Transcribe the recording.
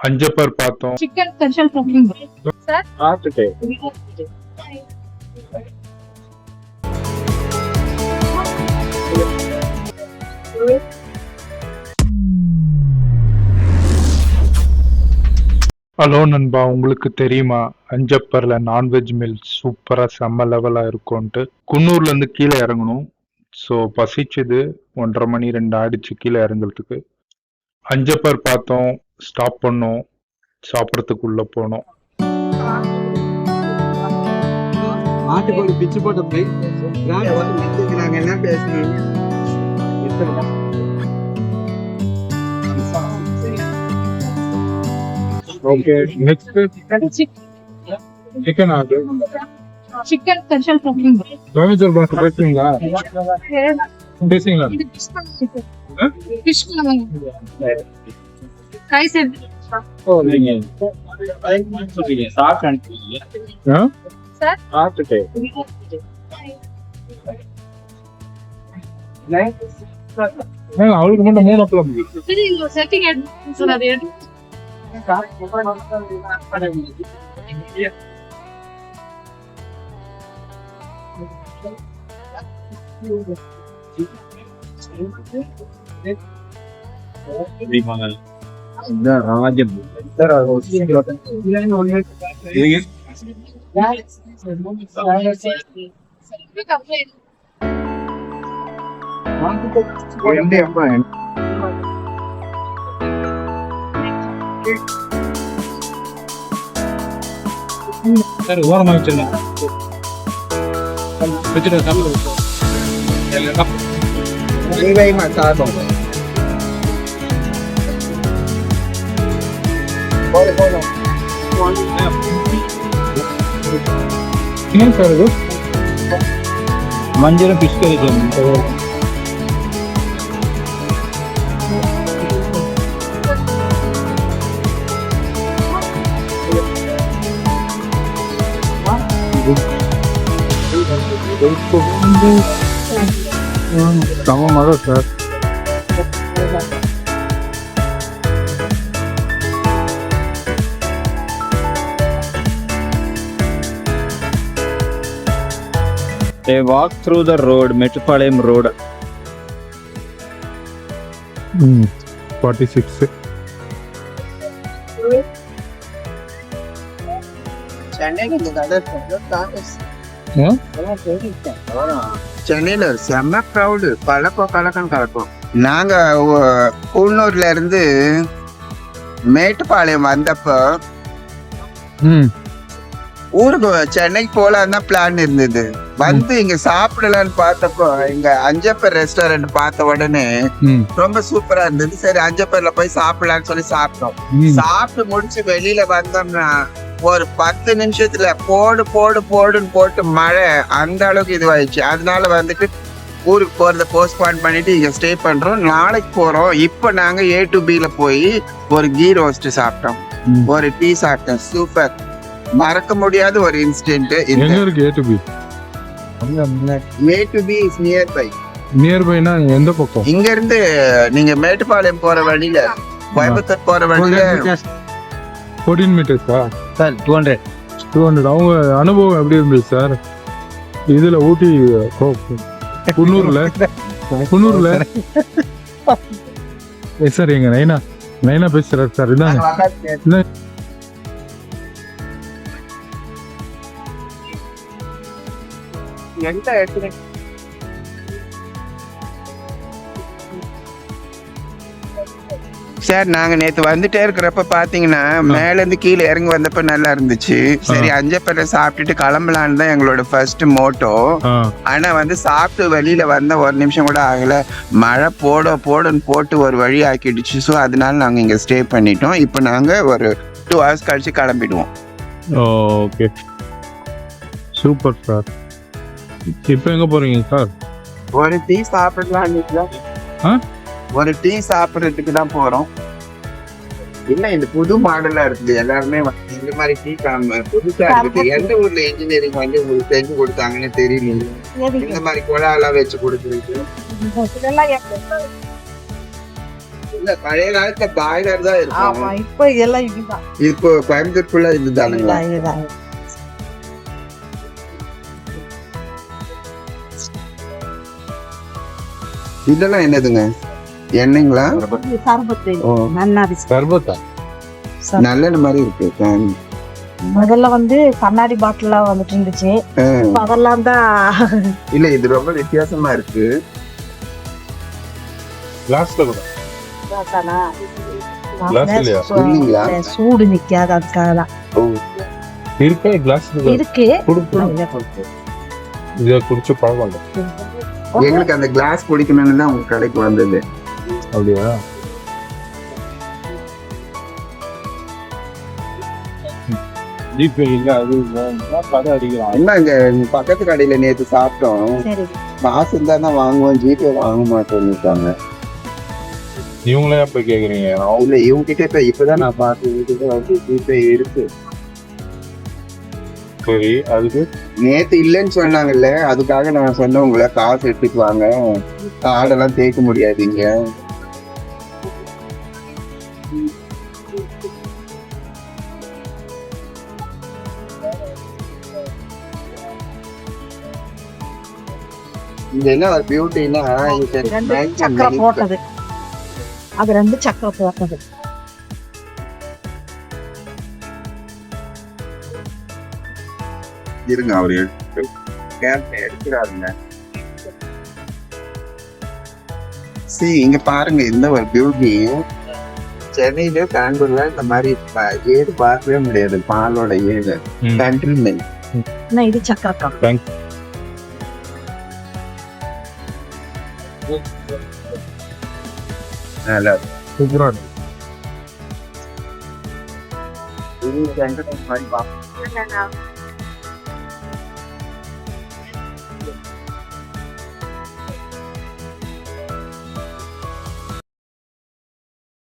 அஞ்சப்பர் பார்த்தோம். Chicken special cooking sir பார்த்துட்டு hello நண்பா, உங்களுக்கு தெரியுமா அஞ்சப்பர்ல நான்வெஜ் மீல் சூப்பரா செம்ம லெவலா இருக்கும்ட்டு. குன்னூர்ல இருந்து கீழே இறங்கணும். ஸோ பசிச்சுது, 1:30 மணி 2 ஆயிடுச்சு கீழே இறங்குறதுக்கு. அஞ்சப்பர் பார்த்தோம், ஸ்டாப் பண்ணோம், சாப்பிட்றதுக்குள்ள போனோம். ஆட்டுக்கோழி பிச்சு போட்ட போய் நாங்க என்ன பேசணும். Okay, next chicken order. Chicken special cooking tomato boss பேசுறீங்களா? பேசுறீங்களா? ஃபிஷ் ரைஸ் ஓ நீங்க சாப்பிட்டு அனுப்பிடுங்க சார் பார்த்துட்டு அவளுக்கு மட்டும் 3 அப்பளம். இது இந்த செட்டிங் சார் அது ராஜம் சார் ஓரமாக வச்சிருந்தேன். வச்சுட்டு சாப்பிடுவோம். ஏன் சார் இது மஞ்சளும் ஃபிஷ் கறி சமமாக sir. They walk through the road, Metropolitan Road. 46. சென்னையில செம்ம க்ரௌடு, பழக்கம் கலக்கும். நாங்க கூழ்நூர்ல இருந்து மேட்டுப்பாளையம் வந்தப்போ ஊருக்கு சென்னைக்கு போலான்னு தான் பிளான் இருந்தது. வந்து இங்க சாப்பிடலான்னு பார்த்தப்போ இங்க அஞ்சப்பர் ரெஸ்டாரண்ட் பார்த்த உடனே ரொம்ப சூப்பரா இருந்தது. சரி அஞ்சப்பர்ல போய் சாப்பிடலான்னு சொல்லி சாப்பிட்டோம். சாப்பிட்டு முடிச்சு வெளியில வந்தோம்னா ஒரு 10 நிமிஷத்துல போடுன்னு போட்டு மழை அந்த அளவுக்கு இதுவாயிடுச்சு. அதனால வந்துட்டு ஊருக்கு போறத போஸ்ட்பான் பண்ணிட்டு இங்க ஸ்டே பண்றோம். நாளைக்கு போறோம். இப்ப நாங்க A-B போய் ஒரு கீ ரோஸ்ட் சாப்பிட்டோம், ஒரு டீ சாப்பிட்டோம். சூப்பர், மறக்க முடியாத ஒரு இன்சிடென்ட். A-B இஸ் நியர்பைனா எந்த பக்கம்? இங்க இருந்து நீங்க மேட்டுப்பாளையம் போற வழியில, கோயம்புத்தூர் போற வழியில 14 மீட்டர்ஸா சார்? 200. அவங்க அனுபவம் எப்படி இருந்தது சார்? இதுல ஊட்டி குன்னூர்ல சார் எங்க நைனா பேசுறாரு சார். இதான் சார் நாங்க நேத்து வந்துட்டே இருக்கிறப்ப பாத்தீங்கன்னா மேல இருந்து கீழே இறங்கி வந்தப்ப நல்லா இருந்துச்சு. சரி அஞ்சப்பரை சாப்பிட்டுட்டு கிளம்பலான்னு தான் எங்களோட ஃபர்ஸ்ட் மோட்டோ. ஆனா வந்து சாப்பிட்டு வெளியில வந்த ஒரு நிமிஷம் கூட ஆகல, மழை போடுன்னு போட்டு ஒரு வழி ஆக்கிடுச்சு. ஸோ அதனால நாங்க இங்க ஸ்டே பண்ணிட்டோம். இப்போ நாங்க ஒரு 2 hours கழிச்சு கிளம்பிடுவோம். Okay, super sir. இப்போ எங்க போறீங்க சார்? ஒரு டீ சாப்பிடலாம். ஒரு டீ சாப்பிட்றதுக்கு தான் போறோம். இல்ல இந்த புது மாடலா இருக்குது. எல்லாருமே இந்த மாதிரி டீ புதுசா இருக்குது. எந்த ஊர்ல இன்ஜினியரிங் வந்து உங்களுக்கு செஞ்சு கொடுத்தாங்கன்னு தெரியல. இந்த மாதிரி குழாலாம் வச்சு கொடுத்துருக்கு. இந்த பழைய காலத்துல பாய்லர் தான் இருக்கும். ஆமா இப்ப எல்லாம் இதுதான். இப்போ கோயம்புத்தூர் ஃபுல்லா இதுதானுங்களா? இதுதான். இதெல்லாம் என்னதுங்க? எண்ணெய்ங்களா? சர்பத்து ஓ. நல்லா சர்பத்தா நல்லெண்ணெய் மாதிரி இருக்கு. முதல்ல கண்ணாடி பாட்டில வந்துட்டு இருந்துச்சு. இப்ப அதெல்லாம் தான். இல்ல இது ரொம்ப வித்தியாசமா இருக்கு. கிளாஸ்ல கூட இல்லைங்களா? சூடு நிக்காது அதுக்காக தான் இருக்கே கிளாஸ் இருக்கு. இத குடிச்சு பழக்கம் எங்களுக்கு அந்த கிளாஸ் குடிக்கணும்னு தான் உங்க கடைக்கு வந்தது. அப்படியா? என்ன இங்க பக்கத்து கடையில நேத்து சாப்பிட்டோம். சரி காசு இருந்தா தான் வாங்குவோம், ஜிபே வாங்க மாட்டோம்னு. இவங்களே போய் கேக்குறீங்க? இல்ல இவங்க கிட்ட இப்பதான் நான் பார்த்தேன் ஜிபே இருக்கு. சரி, அதுக்கு நேத்து இல்லைன்னு சொன்னாங்கல்ல, அதுக்காக நான் சொன்னேன் உங்களை காசு எடுத்துட்டு வாங்க, கார்டெல்லாம் தேய்க்க முடியாதுங்க. இது என்ன ஒரு பியூட்டினா சக்கரை போட்டது. அது 2 சக்கரை போட்டது. இருங்க அவரு எடுக்கிறாருங்க. இங்க பாருங்க இந்த ஒரு பியூட்டி. சென்னையில பெங்களூர்ல இந்த மாதிரி ஏடு பார்க்கவே முடியாது. பாலோட ஏடு கண்ட்ரி மில்க். இது சக்கரை. நல்லா சூப்பரா